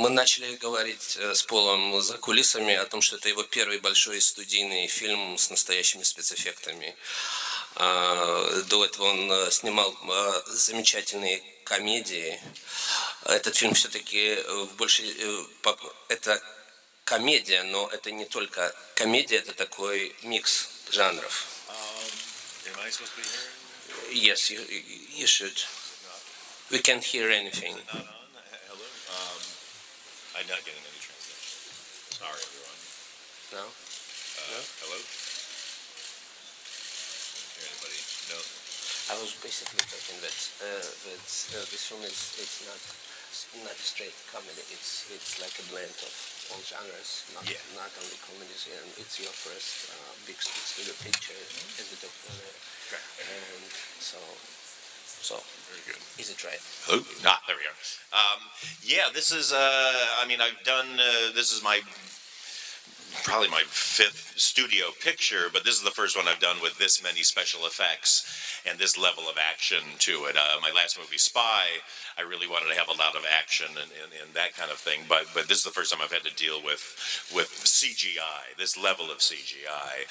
Мы начали говорить с Полом за кулисами о том, что это его первый большой студийный фильм с настоящими спецэффектами. До этого он снимал замечательные комедии. Этот фильм все-таки больше... Это комедия, но это не только комедия, это такой микс жанров. Yes, you should. We can't hear anything. Is it not on? Hello? I'm not getting any translation. Sorry, everyone. No? No? Hello? Hear anybody? No? I was basically talking that this film it's not straight comedy. It's like a blend of all genres, not only comedies. And it's your first big studio picture as a documentary. And so Very good. is it right? Oh, there we go. Yeah, this is, I've done, this is probably my fifth studio picture, but this is the first one I've done with this many special effects and this level of action to it. My last movie, Spy, I really wanted to have a lot of action and that kind of thing, but this is the first time I've had to deal with CGI, this level of CGI.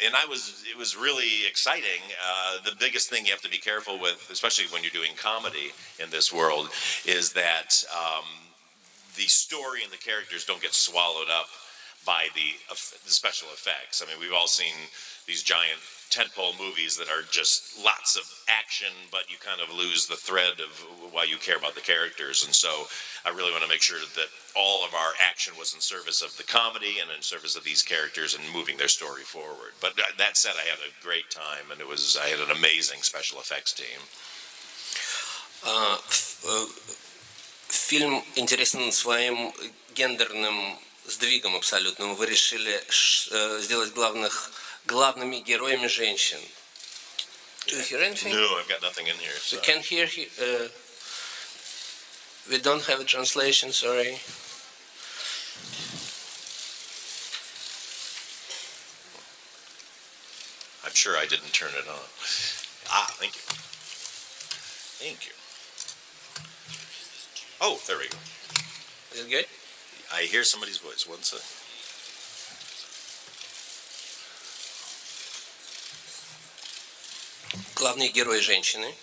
And it was really exciting. The biggest thing you have to be careful with, especially when you're doing comedy in this world, is that the story and the characters don't get swallowed up by the special effects. I mean, we've all seen these giant tentpole movies that are just lots of action, but you kind of lose the thread of why you care about the characters. And so I really want to make sure that all of our action was in service of the comedy and in service of these characters and moving their story forward. But that said, I had a great time, and I had an amazing special effects team. Фильм интересен своим гендерным сдвигом абсолютным. Вы решили сделать главными героями женщин. Do you hear anything? No, I've got nothing in here. We can't hear. We don't have a translation. Sorry. I'm sure I didn't turn it on. Thank you. Thank you. Oh, there we go. Is it good? I hear somebody's voice. One second. Главные герои женщины,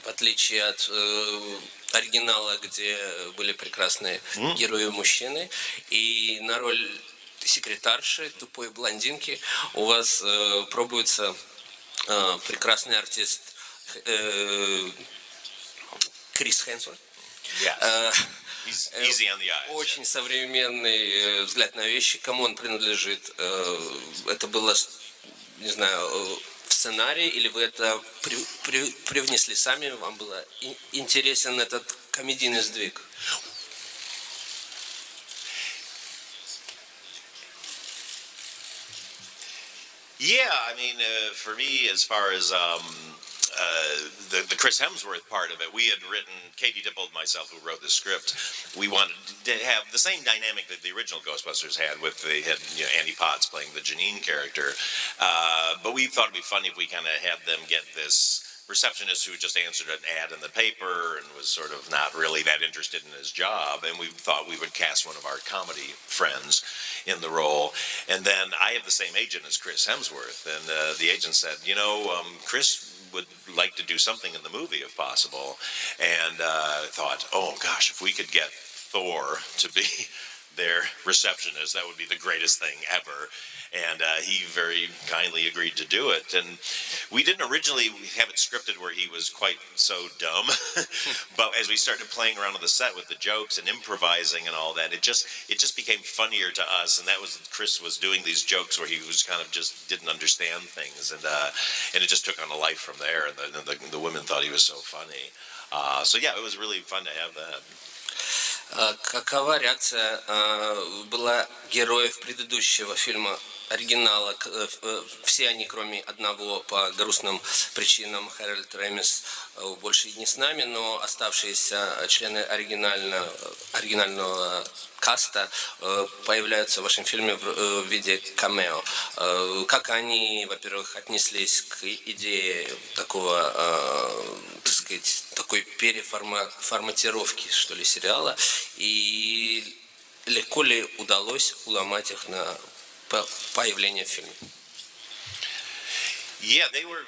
в отличие от оригинала, где были прекрасные герои мужчины, и на роль секретарши, тупой блондинки, у вас пробуется прекрасный артист Крис Хемсворт. Easy on the eyes. Очень современный взгляд на вещи. Кому он принадлежит? Это было, не знаю, в сценарии, или вы это привнесли сами? Вам было интересен этот комедийный сдвиг? Yeah, I mean, for me, as far as the Chris Hemsworth part of it, we had written, Katie Dippold and myself, who wrote the script, we wanted to have the same dynamic that the original Ghostbusters had, with they had Andy Potts playing the Janine character, but we thought it'd be funny if we kind of had them get this receptionist who just answered an ad in the paper and was sort of not really that interested in his job, and we thought we would cast one of our comedy friends in the role. And then I have the same agent as Chris Hemsworth, and the agent said, Chris would like to do something in the movie if possible, and thought, oh gosh, if we could get Thor to be their receptionist, that would be the greatest thing ever. And he very kindly agreed to do it. And we didn't originally have it scripted where he was quite so dumb, but as we started playing around on the set with the jokes and improvising and all that, it just became funnier to us. And that was, Chris was doing these jokes where he was kind of just didn't understand things, and it just took on a life from there. And the women thought he was so funny. So yeah, it was really fun to have that. Какова реакция была героев предыдущего фильма оригинала? Все они, кроме одного, по грустным причинам, Хэрольд Ремис, больше не с нами, но оставшиеся члены оригинального каста появляются в вашем фильме в виде камео. Как они, во-первых, отнеслись к идее такого, так сказать, такой переформатировки, что ли, сериала, и легко ли удалось уломать их на появление в фильме? Yeah, they were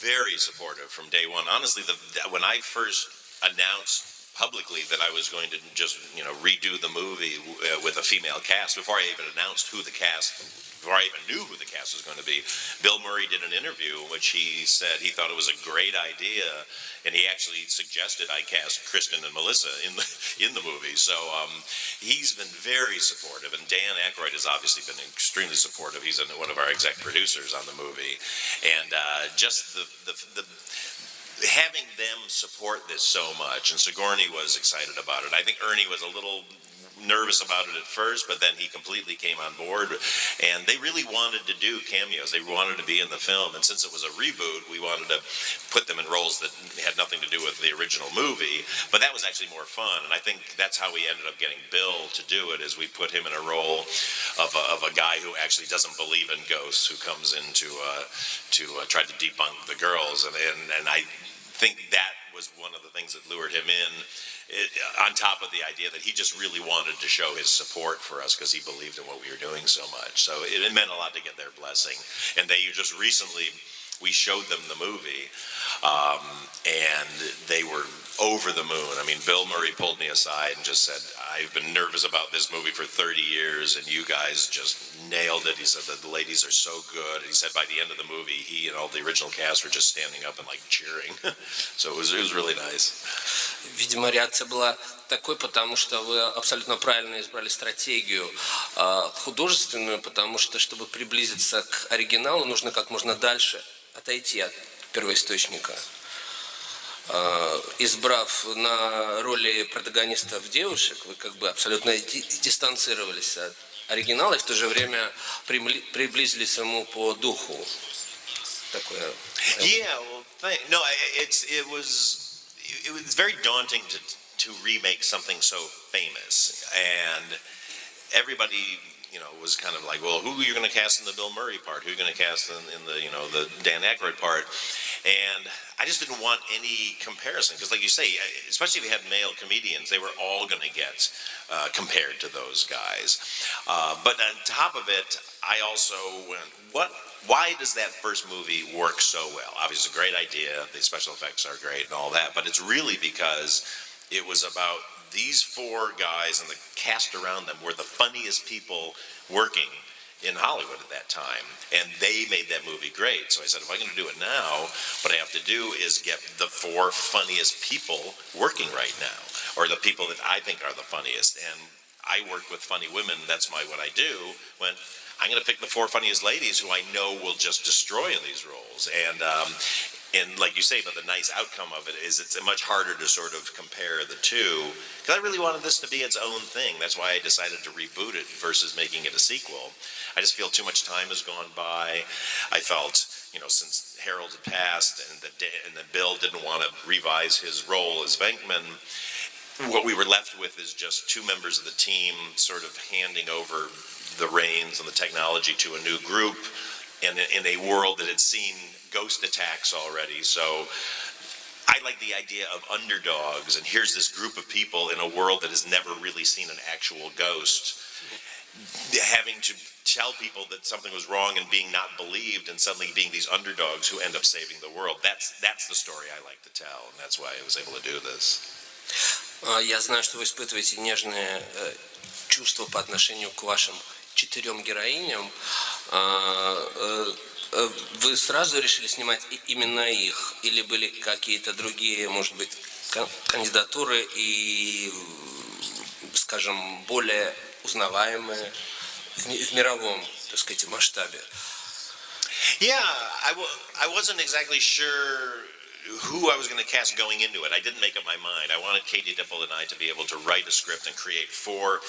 very supportive from day one. Honestly, when I first announced publicly that I was going to just, redo the movie with a female cast, before I even announced before I even knew who the cast was going to be, Bill Murray did an interview in which he said he thought it was a great idea, and he actually suggested I cast Kristen and Melissa in the movie. So he's been very supportive, and Dan Aykroyd has obviously been extremely supportive. He's one of our exec producers on the movie, and just the having them support this so much, and Sigourney was excited about it. I think Ernie was a little nervous about it at first, but then he completely came on board, and they really wanted to do cameos. They wanted to be in the film, and since it was a reboot, we wanted to put them in roles that had nothing to do with the original movie, but that was actually more fun, and I think that's how we ended up getting Bill to do it, is we put him in a role of a guy who actually doesn't believe in ghosts, who comes in to try to debunk the girls, and I think that was one of the things that lured him in, on top of the idea that he just really wanted to show his support for us because he believed in what we were doing so much. So it meant a lot to get their blessing. And they just recently, we showed them the movie, and they were over the moon. I mean, Bill Murray pulled me aside and just said, I've been nervous about this movie for 30 years, and you guys just nailed it. He said that the ladies are so good. He said by the end of the movie, he and all the original cast were just standing up and cheering. So it was really nice. Видимо, реакция была такой, потому что вы абсолютно правильно избрали стратегию художественную, потому что, чтобы приблизиться к оригиналу, нужно как можно дальше отойти от первоисточника. Избрав на роли протагонистов девушек, вы как бы абсолютно дистанцировались от оригинала и в то же время приблизились ему по духу. Такое. Yeah, well, no, it was very daunting to remake something so famous, and everybody was kind of like, well, who are you going to cast in the Bill Murray part? Who are you going to cast in the the Dan Aykroyd part? And I just didn't want any comparison because, like you say, especially if you had male comedians, they were all going to get compared to those guys. But on top of it, I also went, why does that first movie work so well? Obviously, it's a great idea. The special effects are great and all that, but it's really because it was about these four guys and the cast around them were the funniest people working in Hollywood at that time, and they made that movie great. So I said, if I'm going to do it now, what I have to do is get the four funniest people working right now, or the people that I think are the funniest. And I work with funny women. That's what I do. When I'm going to pick the four funniest ladies who I know will just destroy in these roles. And like you say, but the nice outcome of it is it's much harder to sort of compare the two, because I really wanted this to be its own thing. That's why I decided to reboot it versus making it a sequel. I just feel too much time has gone by. I felt, since Harold had passed and that Bill didn't want to revise his role as Venkman, what we were left with is just two members of the team sort of handing over the reins and the technology to a new group in a world that had seen ghost attacks already. So I like the idea of underdogs, and here's this group of people in a world that has never really seen an actual ghost, having to tell people that something was wrong and being not believed, and suddenly being these underdogs who end up saving the world. That's the story I like to tell, and that's why I was able to do this. Я знаю, что вы испытываете нежные чувства по отношению к вашим 4 героиням. Вы сразу решили снимать именно их? Или были какие-то другие, может быть, кандидатуры и, скажем, более узнаваемые в мировом, так сказать, масштабе? Yeah, I wasn't exactly sure who I was going to cast going into it. I didn't make up my mind. I wanted Katie Dipple and I to be able to write a script and create 4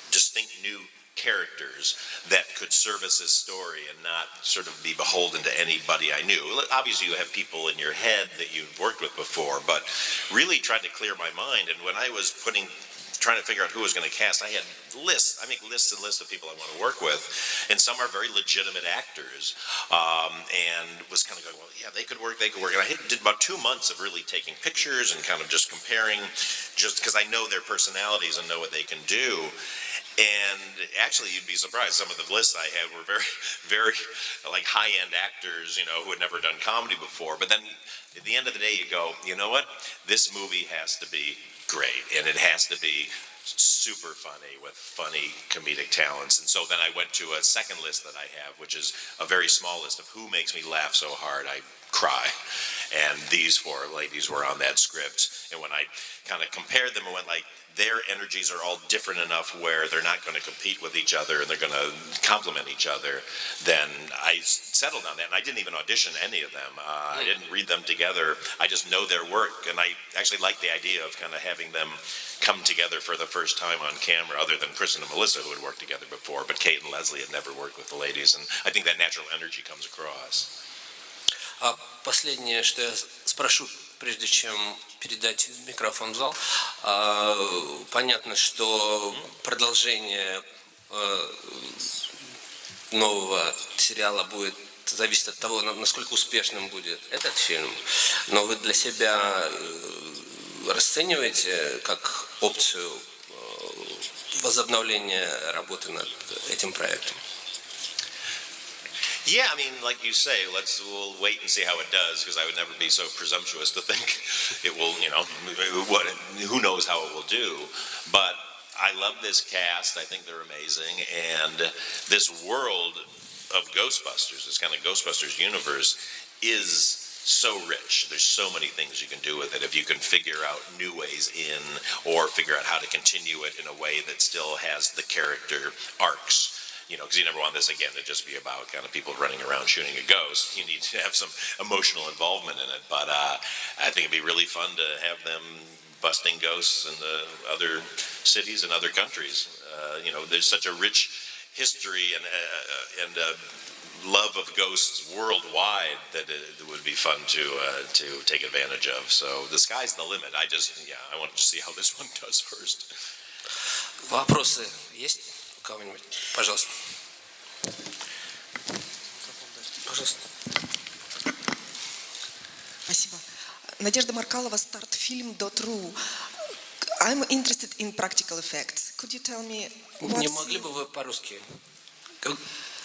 distinct new characters that could service his story and not sort of be beholden to anybody I knew. Obviously, you have people in your head that you've worked with before, but really tried to clear my mind. And when I was trying trying to figure out who was going to cast, I had lists. I make lists and lists of people I want to work with, and some are very legitimate actors, and was kind of going, well, yeah, they could work. And I did about 2 months of really taking pictures and kind of just comparing, just because I know their personalities and know what they can do. And actually, you'd be surprised. Some of the lists I had were very, very like high-end actors, who had never done comedy before. But then at the end of the day, you go, you know what? This movie has to be great, and it has to be super funny with funny comedic talents. And so then I went to a second list that I have, which is a very small list of who makes me laugh so hard I cry. And these 4 ladies were on that script. And when I kind of compared them and went like, their energies are all different enough where they're not going to compete with each other and they're going to complement each other, then I settled on that. And I didn't even audition any of them. I didn't read them together. I just know their work. And I actually like the idea of kind of having them come together for the first time on camera, other than Kристен and Melissa, who had worked together before. But Kate and Leslie had never worked with the ladies. And I think that natural energy comes across. Последнее, что я спрошу, прежде чем передать микрофон в зал. Понятно, что продолжение нового сериала будет зависеть от того, насколько успешным будет этот фильм. Но вы для себя расцениваете как опцию возобновления работы над этим проектом? Yeah, I mean, like you say, we'll wait and see how it does, because I would never be so presumptuous to think it will, who knows how it will do. But I love this cast. I think they're amazing. And this world of Ghostbusters, this kind of Ghostbusters universe, is so rich. There's so many things you can do with it if you can figure out new ways in, or figure out how to continue it in a way that still has the character arcs. Because you never want this, again, to just be about kind of people running around shooting a ghost. You need to have some emotional involvement in it. But I think it'd be really fun to have them busting ghosts in the other cities and other countries. There's such a rich history and love of ghosts worldwide that it would be fun to take advantage of. So the sky's the limit. I want to see how this one does first. Вопросы есть? Кого-нибудь? Пожалуйста. Пожалуйста. Спасибо. Надежда Маркалова, startfilm.ru. I'm interested in practical effects. Could you tell me Не могли бы вы по-русски?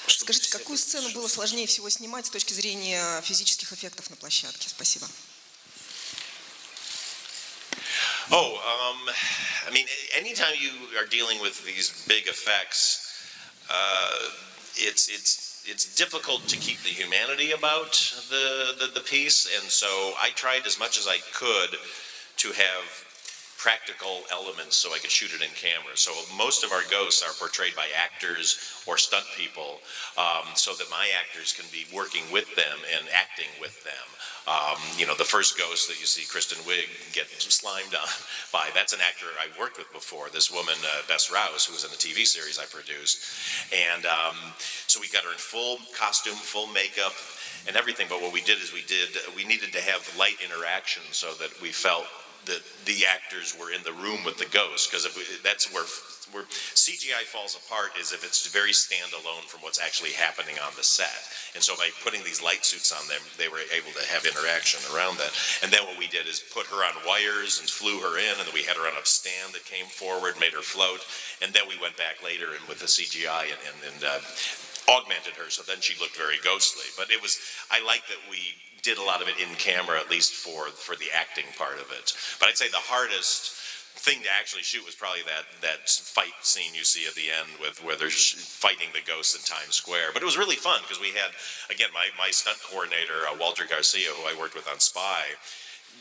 Скажите, какую сцену было сложнее всего снимать с точки зрения физических эффектов на площадке? Спасибо. I mean, anytime you are dealing with these big effects, it's difficult to keep the humanity about the piece, and so I tried as much as I could to have practical elements so I could shoot it in camera. So most of our ghosts are portrayed by actors or stunt people, so that my actors can be working with them and acting with them. The first ghost that you see Kристен Uig get slimed on by, that's an actor I worked with before, this woman, Bess Rouse, who was in a TV series I produced. And so we got her in full costume, full makeup, and everything. But what we did is we needed to have light interaction so that we felt that the actors were in the room with the ghost, because that's where CGI falls apart, is if it's very standalone from what's actually happening on the set. And so by putting these light suits on them, they were able to have interaction around that. And then what we did is put her on wires and flew her in, and then we had her on a stand that came forward, made her float, and then we went back later and with the CGI and augmented her, so then she looked very ghostly. But I like that we did a lot of it in camera, at least for the acting part of it. But I'd say the hardest thing to actually shoot was probably that fight scene you see at the end where they're fighting the ghosts in Times Square. But it was really fun because we had, again, my stunt coordinator, Walter Garcia, who I worked with on Spy.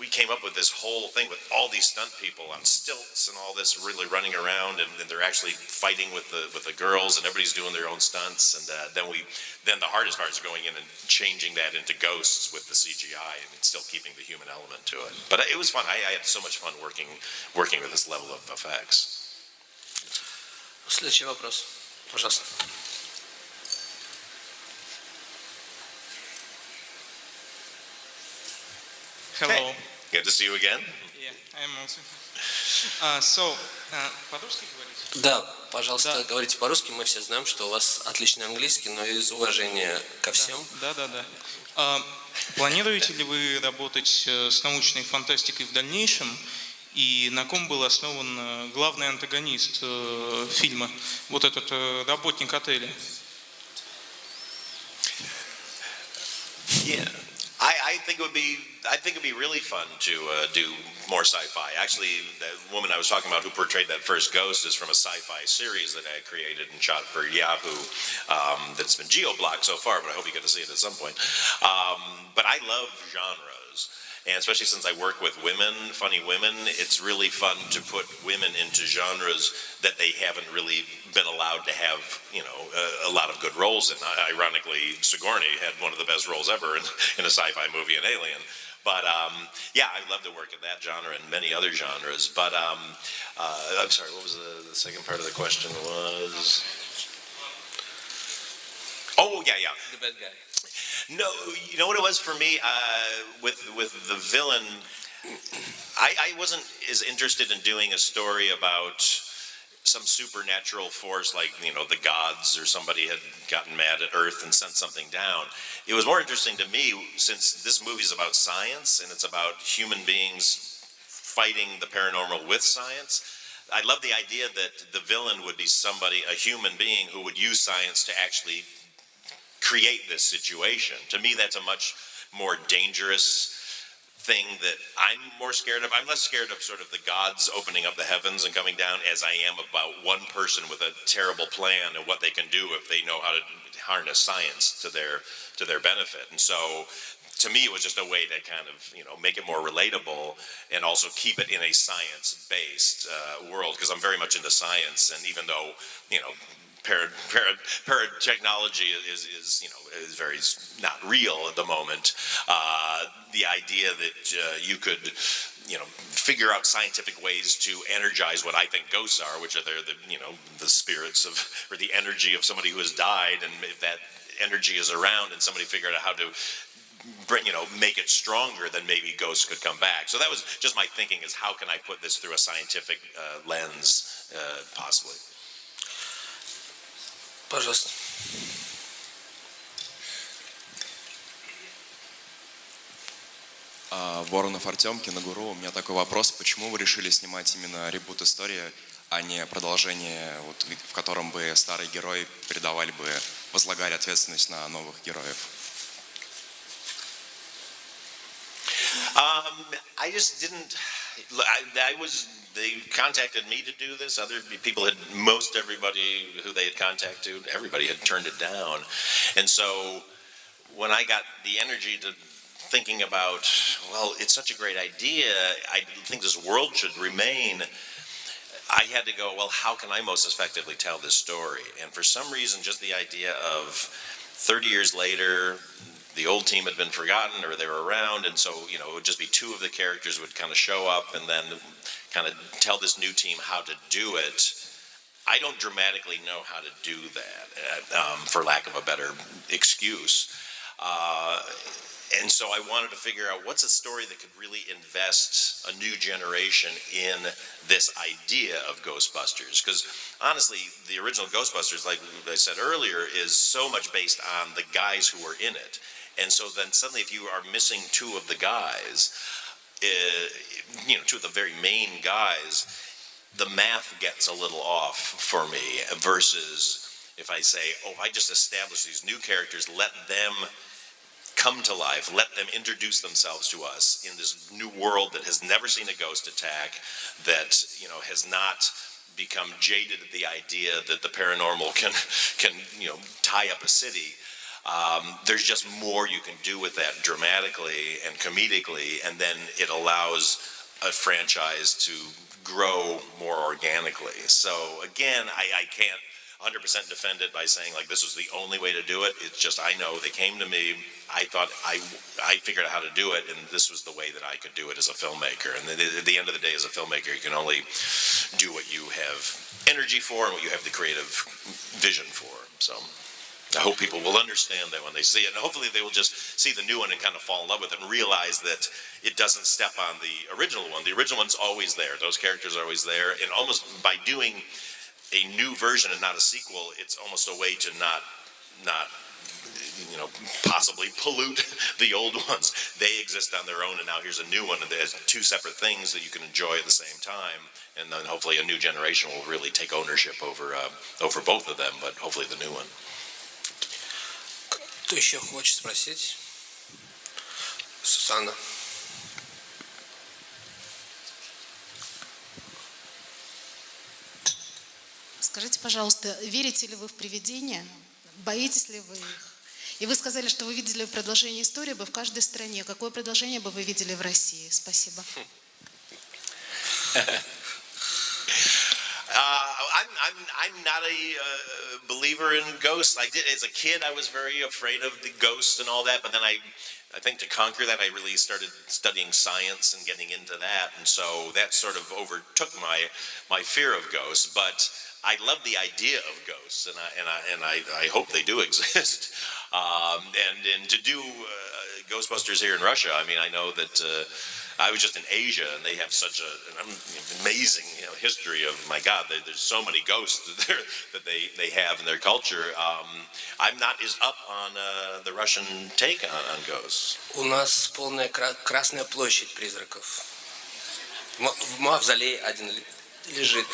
We came up with this whole thing with all these stunt people on stilts and all this, really running around, and they're actually fighting with the girls, and everybody's doing their own stunts. And then the hardest part is going in and changing that into ghosts with the CGI and still keeping the human element to it. But it was fun. I had so much fun working with this level of effects. Следующий вопрос, пожалуйста. Hello. Good to see you again. Yeah, I'm also. По-русски говорите? Да, пожалуйста, Да. говорите по-русски. Мы все знаем, что у вас отличный английский, но из уважения ко всем. Да. Планируете ли вы работать с научной фантастикой в дальнейшем? И на ком был основан главный антагонист фильма? Вот этот работник отеля. Yeah, I think it'd be really fun to do more sci-fi. Actually, the woman I was talking about who portrayed that first ghost is from a sci-fi series that I created and shot for Yahoo. That's been geo-blocked so far, but I hope you get to see it at some point. But I love genres. And especially since I work with women, funny women, it's really fun to put women into genres that they haven't really been allowed to have, a lot of good roles in. Ironically, Sigourney had one of the best roles ever in a sci-fi movie in Alien. But yeah, I love to work in that genre and many other genres. But I'm sorry, what was the second part of the question was? Oh, yeah. The bad guy. No, you know what it was for me with the villain. I wasn't as interested in doing a story about some supernatural force like the gods or somebody had gotten mad at Earth and sent something down. It was more interesting to me since this movie is about science and it's about human beings fighting the paranormal with science. I love the idea that the villain would be a human being who would use science to actually create this situation. To me, that's a much more dangerous thing that I'm more scared of. I'm less scared of sort of the gods opening up the heavens and coming down as I am about one person with a terrible plan and what they can do if they know how to harness science to their benefit. And so to me, it was just a way to kind of, make it more relatable and also keep it in a science-based world, because I'm very much into science. And even though, paratechnology is very not real at the moment. The idea that you could, figure out scientific ways to energize what I think ghosts are, which are the spirits of, or the energy of somebody who has died, and if that energy is around and somebody figured out how to make it stronger, then maybe ghosts could come back. So that was just my thinking, is how can I put this through a scientific lens, possibly. Пожалуйста. Воронов Артем, Киногуру. У меня такой вопрос. Почему вы решили снимать именно ребут истории, а не продолжение, в котором бы старые герои возлагали ответственность на новых героев? I just didn't. They contacted me to do this. Other people everybody who they had contacted, everybody had turned it down. And so when I got the energy to thinking about, well, it's such a great idea, I think this world should remain, I had to go, well, how can I most effectively tell this story? And for some reason, just the idea of 30 years later, the old team had been forgotten, or they were around, and so, it would just be two of the characters would kind of show up and then kind of tell this new team how to do it. I don't dramatically know how to do that, for lack of a better excuse. And so I wanted to figure out what's a story that could really invest a new generation in this idea of Ghostbusters. Because honestly, the original Ghostbusters, like I said earlier, is so much based on the guys who were in it. And so then suddenly if you are missing two of the guys, two of the very main guys, the math gets a little off for me, versus if I say, if I just establish these new characters, let them come to life, let them introduce themselves to us in this new world that has never seen a ghost attack, that has not become jaded at the idea that the paranormal can tie up a city. There's just more you can do with that dramatically and comedically, and then it allows a franchise to grow more organically. So again, I can't 100% defend it by saying like this was the only way to do it. It's just I know they came to me. I thought I figured out how to do it, and this was the way that I could do it as a filmmaker. And at the end of the day, as a filmmaker, you can only do what you have energy for and what you have the creative vision for. So, I hope people will understand that when they see it, and hopefully they will just see the new one and kind of fall in love with it and realize that it doesn't step on the original one. The original one's always there. Those characters are always there, and almost by doing a new version and not a sequel, it's almost a way to not possibly pollute the old ones. They exist on their own, and now here's a new one, and there's two separate things that you can enjoy at the same time. And then hopefully a new generation will really take ownership over both of them, but hopefully the new one. Кто еще хочет спросить? Сусанна. Скажите, пожалуйста, верите ли вы в привидения? Боитесь ли вы их? И вы сказали, что вы видели продолжение истории бы в каждой стране. Какое продолжение бы вы видели в России? Спасибо. I'm not a believer in ghosts. I did as a kid. I was very afraid of the ghosts and all that. But then I think to conquer that, I really started studying science and getting into that, and so that sort of overtook my fear of ghosts. But I love the idea of ghosts, and I hope they do exist. And to do Ghostbusters here in Russia, I mean, I know that I was just in Asia, and they have such an amazing history of, my God, there's so many ghosts that they have in their culture. I'm not as up on the Russian take on ghosts. У нас полная Красная площадь призраков. В мавзолее один лежит.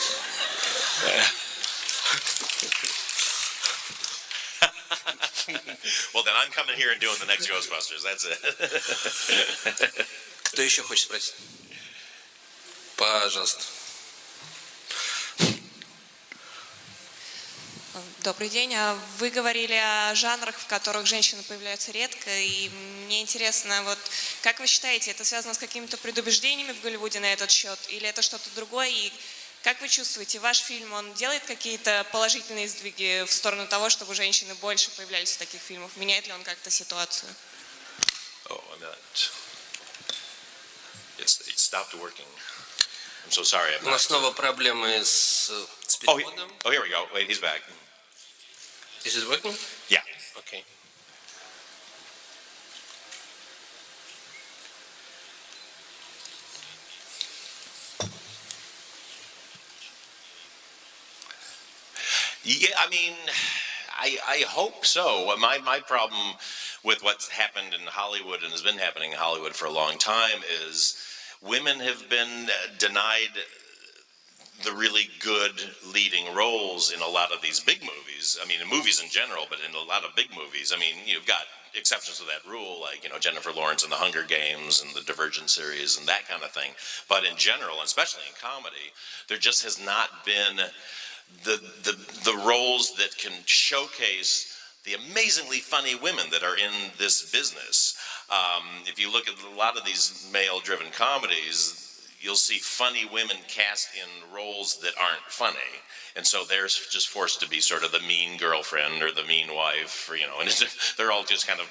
Well, then I'm coming here and doing the next Ghostbusters. That's it. Кто еще хочет спросить? Пожалуйста. Добрый день. Вы говорили о жанрах, в которых женщины появляются редко, и мне интересно, вот как вы считаете, это связано с какими-то предубеждениями в Голливуде на этот счет, или это что-то другое? И как вы чувствуете, ваш фильм, он делает какие-то положительные сдвиги в сторону того, чтобы женщины больше появлялись в таких фильмах? Меняет ли он как-то ситуацию? It stopped working. I'm so sorry. У нас снова проблемы с переводом. Oh, here we go. Wait, he's back. Is it working? Yeah. Okay. Yeah, I mean, I hope so. My problem with what's happened in Hollywood and has been happening in Hollywood for a long time is women have been denied the really good leading roles in a lot of these big movies. I mean, in movies in general, but in a lot of big movies. I mean, you've got exceptions to that rule, like, Jennifer Lawrence in The Hunger Games and the Divergent series and that kind of thing. But in general, especially in comedy, there just has not been the roles that can showcase the amazingly funny women that are in this business. If you look at a lot of these male-driven comedies, you'll see funny women cast in roles that aren't funny. And so they're just forced to be sort of the mean girlfriend or the mean wife, and they're all just kind of,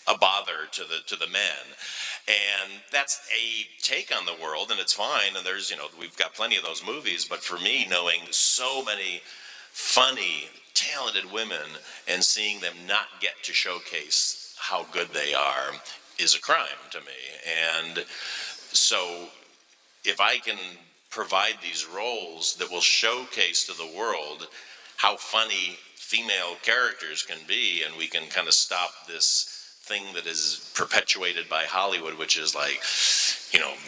a bother to the men. And that's a take on the world, and it's fine. And there's, we've got plenty of those movies. But for me, knowing so many funny, talented women and seeing them not get to showcase how good they are is a crime to me. And so if I can provide these roles that will showcase to the world how funny female characters can be, and we can kind of stop this thing that is perpetuated by Hollywood, which is like,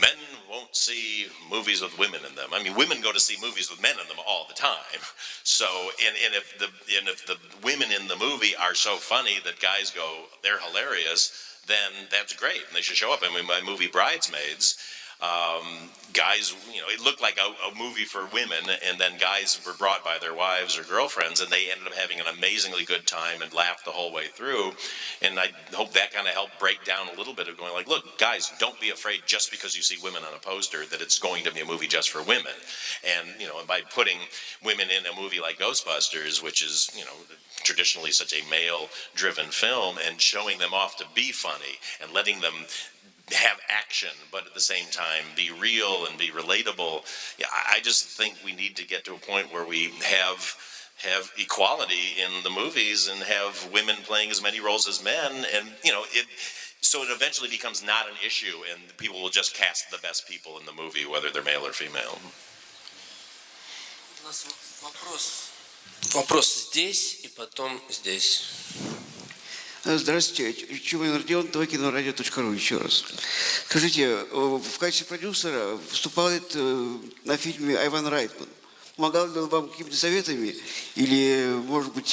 men won't see movies with women in them. I mean, women go to see movies with men in them all the time. So, and if the women in the movie are so funny that guys go, they're hilarious, then that's great, and they should show up. I mean, my movie Bridesmaids, guys, it looked like a movie for women, and then guys were brought by their wives or girlfriends, and they ended up having an amazingly good time and laughed the whole way through. And I hope that kind of helped break down a little bit of going like, look, guys, don't be afraid just because you see women on a poster that it's going to be a movie just for women. And, and by putting women in a movie like Ghostbusters, which is, traditionally such a male-driven film, and showing them off to be funny and letting them have action, but at the same time be real and be relatable. Yeah, I just think we need to get to a point where we have have equality in the movies and have women playing as many roles as men, and so it eventually becomes not an issue, and people will just cast the best people in the movie, whether they're male or female. У нас вопрос здесь и потом здесь. Здравствуйте, Чумин Родион, tvkinoradio.ru еще раз. Скажите, в качестве продюсера выступает на фильме Айван Райтман. Помогал ли он вам какими-то советами или, может быть,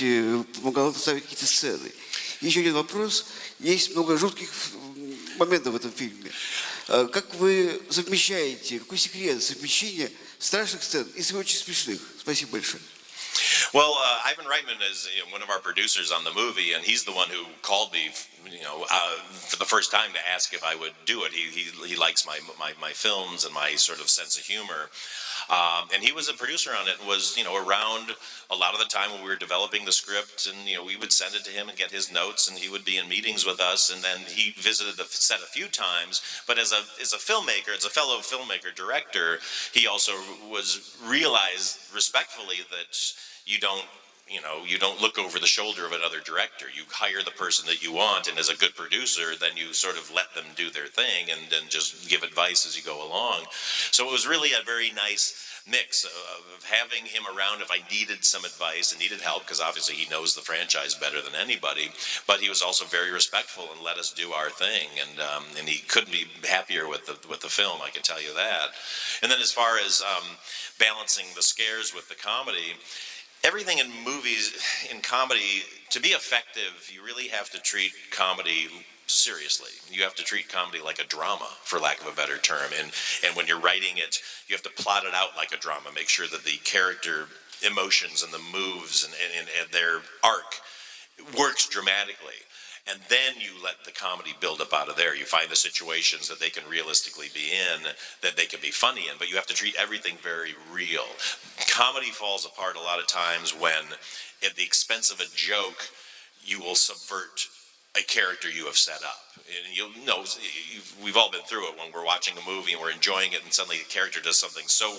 помогал ставить какие-то сцены? Еще один вопрос. Есть много жутких моментов в этом фильме. Как вы совмещаете, какой секрет совмещения страшных сцен и очень смешных? Спасибо большое. Well, Ivan Reitman is one of our producers on the movie, and he's the one who called me, for the first time to ask if I would do it. He likes my films and my sort of sense of humor. And he was a producer on it and was, around a lot of the time when we were developing the script, and, we would send it to him and get his notes, and he would be in meetings with us, and then he visited the set a few times. But as a filmmaker, as a fellow filmmaker director, he also realized respectfully that you don't look over the shoulder of another director. You hire the person that you want, and as a good producer, then you sort of let them do their thing and then just give advice as you go along. So it was really a very nice mix of having him around if I needed some advice and needed help, because obviously he knows the franchise better than anybody, but he was also very respectful and let us do our thing, and he couldn't be happier with the film, I can tell you that. And then as far as balancing the scares with the comedy, everything in movies, in comedy, to be effective, you really have to treat comedy seriously. You have to treat comedy like a drama, for lack of a better term. And when you're writing it, you have to plot it out like a drama. Make sure that the character emotions and the moves and their arc works dramatically. And then you let the comedy build up out of there. You find the situations that they can realistically be in, that they can be funny in, but you have to treat everything very real. Comedy falls apart a lot of times when, at the expense of a joke, you will subvert a character you have set up. And we've all been through it when we're watching a movie and we're enjoying it, and suddenly the character does something so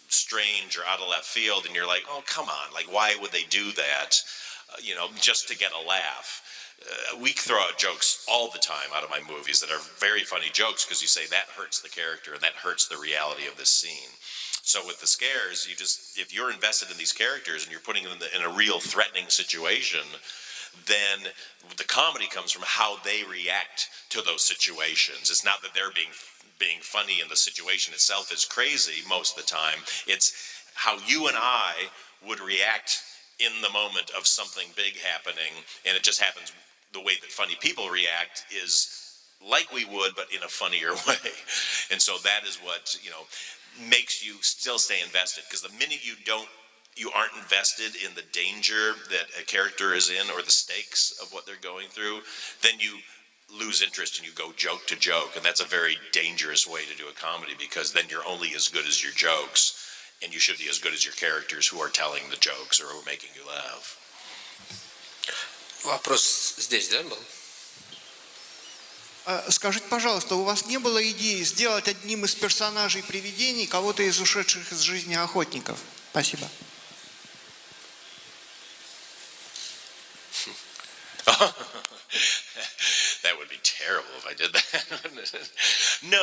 strange or out of left field, and you're like, oh, come on, like, why would they do that, just to get a laugh? We throw out jokes all the time out of my movies that are very funny jokes, because you say that hurts the character and that hurts the reality of this scene. So with the scares, if you're invested in these characters and you're putting them in a real threatening situation, then the comedy comes from how they react to those situations. It's not that they're being funny and the situation itself is crazy most of the time. It's how you and I would react in the moment of something big happening, and it just happens the way that funny people react is like we would, but in a funnier way. And so that is what, makes you still stay invested, because the minute you aren't invested in the danger that a character is in or the stakes of what they're going through, then you lose interest and you go joke to joke. And that's a very dangerous way to do a comedy, because then you're only as good as your jokes, and you should be as good as your characters who are telling the jokes or who are making you laugh. Вопрос здесь, да, был? Скажите, пожалуйста, у вас не было идеи сделать одним из персонажей привидений кого-то из ушедших из жизни охотников? Спасибо. That would be terrible if I did that. No.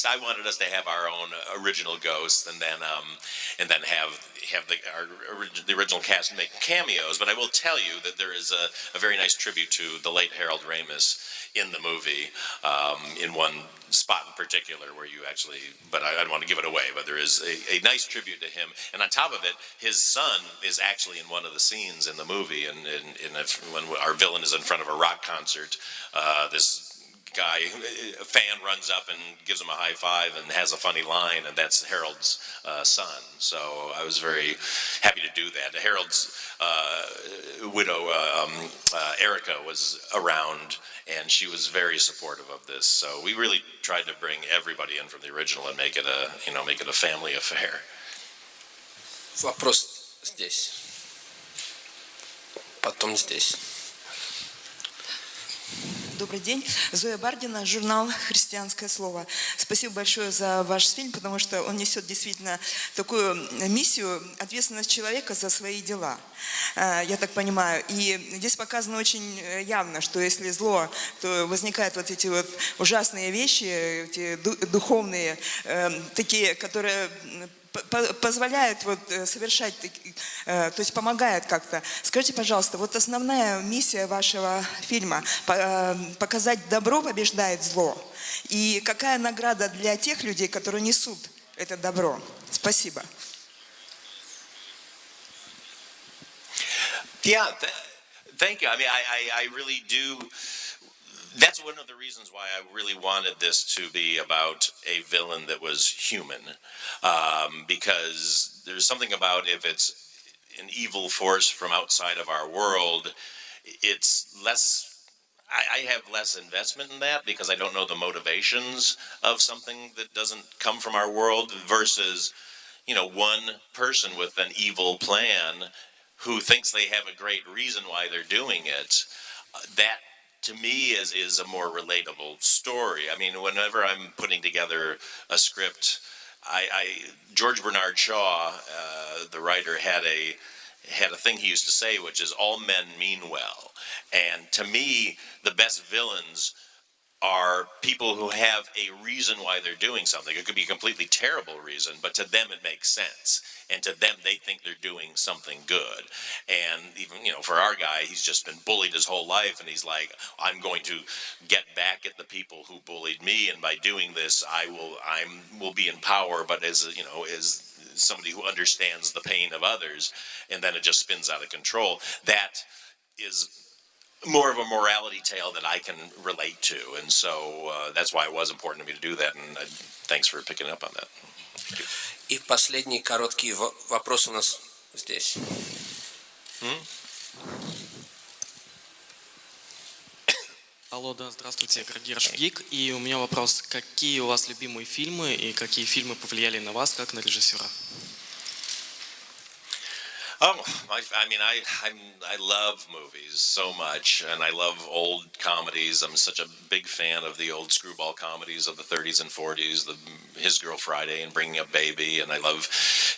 I wanted us to have our own original ghosts, and then have the original cast make cameos. But I will tell you that there is a very nice tribute to the late Harold Ramis in the movie, in one spot in particular where you actually, but I don't want to give it away, but there is a nice tribute to him. And on top of it, his son is actually in one of the scenes in the movie, and when our villain is in front of a rock concert, this guy, a fan runs up and gives him a high five and has a funny line, and that's Harold's son. So I was very happy to do that. Harold's widow, Erica, was around, and she was very supportive of this. So we really tried to bring everybody in from the original and make it a family affair. Вопрос здесь. Потом здесь. Добрый день. Зоя Бардина, журнал «Христианское слово». Спасибо большое за ваш фильм, потому что он несет действительно такую миссию, ответственность человека за свои дела, я так понимаю. И здесь показано очень явно, что если зло, то возникают вот эти вот ужасные вещи, эти духовные, такие, которые позволяют вот совершать, то есть помогают как-то. Скажите, пожалуйста, вот основная миссия вашего фильма – показать добро побеждает зло. И какая награда для тех людей, которые несут это добро? Спасибо. Yeah, thank you. I mean, I really do. That's one of the reasons why I really wanted this to be about a villain that was human, because there's something about if it's an evil force from outside of our world, it's less. I have less investment in that because I don't know the motivations of something that doesn't come from our world versus, one person with an evil plan who thinks they have a great reason why they're doing it. That to me is a more relatable story. I mean, whenever I'm putting together a script, George Bernard Shaw, the writer, had a thing he used to say, which is all men mean well. And to me, the best villains are people who have a reason why they're doing something. It could be a completely terrible reason, but to them it makes sense. And to them, they think they're doing something good. And even, for our guy, he's just been bullied his whole life. And he's like, I'm going to get back at the people who bullied me. And by doing this, I will be in power. But as somebody who understands the pain of others, and then it just spins out of control. That is more of a morality tale that I can relate to. And so that's why it was important to me to do that. And thanks for picking up on that. И последний короткий вопрос у нас здесь. Алло, да, здравствуйте, Грагирш Вик. И у меня вопрос, какие у вас любимые фильмы и какие фильмы повлияли на вас, как на режиссера? Oh, I love movies so much, and I love old comedies. I'm such a big fan of the old screwball comedies of the 30s and 40s, His Girl Friday and Bringing Up Baby, and I love,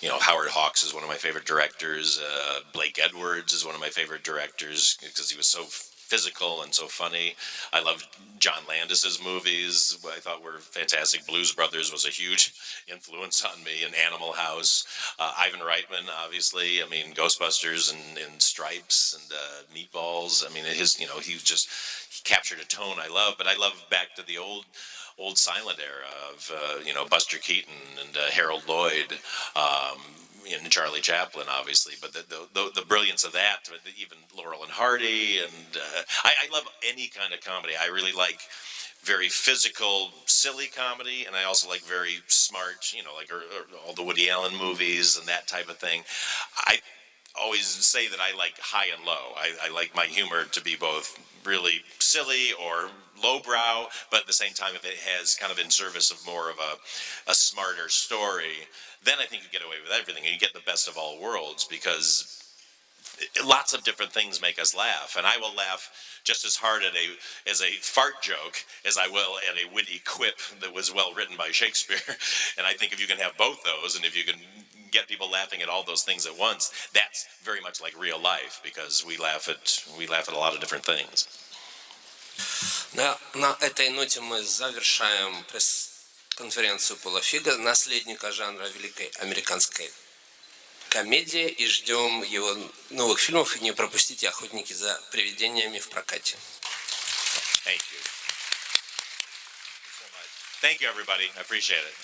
Howard Hawks is one of my favorite directors. Blake Edwards is one of my favorite directors because he was so physical and so funny. I love John Landis's movies. I thought were fantastic. Blues Brothers was a huge influence on me, and Animal House. Ivan Reitman, obviously. I mean, Ghostbusters and Stripes and Meatballs. I mean, he captured a tone I love. But I love back to the old silent era of Buster Keaton and Harold Lloyd. And Charlie Chaplin, obviously, but the brilliance of that, even Laurel and Hardy, and I love any kind of comedy. I really like very physical, silly comedy, and I also like very smart, like all the Woody Allen movies and that type of thing. I always say that I like high and low. I like my humor to be both really silly or lowbrow, but at the same time, if it has kind of in service of more of a smarter story, then I think you get away with everything, and you get the best of all worlds, because lots of different things make us laugh, and I will laugh just as hard as a fart joke as I will at a witty quip that was well written by Shakespeare. And I think if you can have both those, and if you can get people laughing at all those things at once, that's very much like real life, because we laugh at a lot of different things. На этой ноте мы завершаем пресс-конференцию Пола Фига, наследника жанра великой американской комедии, и ждем его новых фильмов. И не пропустите «Охотники за привидениями» в прокате. Thank you. Thank you, everybody. I appreciate it.